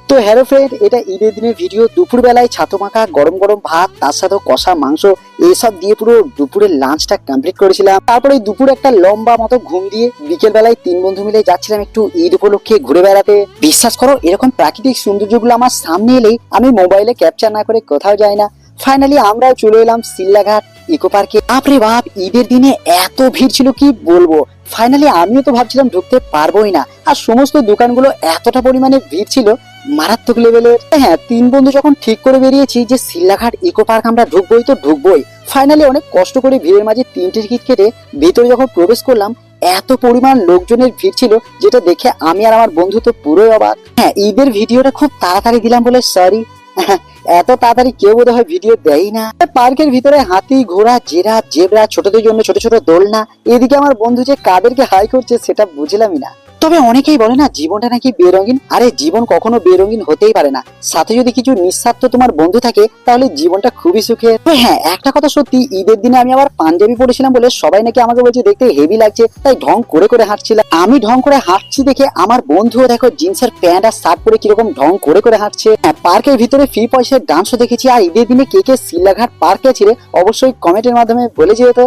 তো hello friend, এটা ঈদের দিনের ভিডিও। দুপুর বেলায় ছাতু মাখা গরম গরম ভাত, তার সাথে কষা মাংস, এইসব দিয়ে পুরো দুপুরের লাঞ্চটা কমপ্লিট করেছিলাম। তারপরে দুপুরে একটা লম্বা মতো ঘুম দিয়ে বিকেল বেলায় তিন বন্ধু মিলে যাচ্ছিলাম একটু ঈদ উপলক্ষে ঘুরে বেড়াতে। বিশ্বাস করো, এরকম প্রাকৃতিক সৌন্দর্যগুলো আমার সামনে এলেই আমি মোবাইলে ক্যাপচার না করে কোথাও যাই না। ফাইনালি আমরাও চলে এলাম সিল্লাঘাট ইকো পার্কে। বাপরে বাপ, ঈদের দিনে এত ভিড় ছিল কি বলবো। ফাইনালি আমিও তো ভাবছিলাম ঢুকতে পারবোই না, আর সমস্ত দোকানগুলো এতটা পরিমাণে ভিড় ছিল, মারাত্মক লেভেলের। হ্যাঁ, তিন বন্ধু যখন ঠিক করে বেরিয়েছি যে সিল্লাঘাট ইকো পার্ক আমরা ঢুকবোই তো ঢুকবোই, ফাইনালি অনেক কষ্ট করে ভিড়ের মাঝে তিনটে টিকিট কেটে ভিতরে যখন প্রবেশ করলাম, এত পরিমাণ লোকজনের ভিড় ছিল যেটা দেখে আমি আর আমার বন্ধু তো পুরোই অবাক। হ্যাঁ, ঈদের ভিডিওটা খুব তাড়াতাড়ি দিলাম বলে সরি। এত তাড়াতাড়ি কেউ বোধ হয় ভিডিও দেয় না। পার্কের ভিতরে হাতি, ঘোড়া, জিরাফ, জেব্রা, ছোটদের জন্য ছোট ছোট দোলনা, এদিকে আমার বন্ধু যে কাদেরকে হাই করছে সেটা বুঝলামই না। তবে অনেকেই বলে না জীবনটা নাকি বেরঙিন। আরে জীবন কখনো বেরঙিন হতেই পারে না, সাথে যদি কিছু নিঃস্বার্থ তোমার বন্ধু থাকে তাহলে জীবনটা খুবই সুখের। তো হ্যাঁ, একটা কথা সত্যি, ঈদের দিনে আমি আবার পাঞ্জাবি পরেছিলাম বলে সবাই নাকি আমাকে বলছে দেখতে হেভি লাগছে, তাই ঢং করে করে হাঁটছিলাম। আমি ঢং করে হাঁটছি দেখে আমার বন্ধুও দেখো জিন্সের প্যান্ট আর শার্ট পরে কিরকম ঢং করে করে হাঁটছে। হ্যাঁ, পার্কের ভিতরে ফ্রি পয়সার ডান্সও দেখেছি। আর ঈদের দিনে কে কে সিল্লাঘাট পার্কে ছিল অবশ্যই কমেন্টের মাধ্যমে বলে যেত।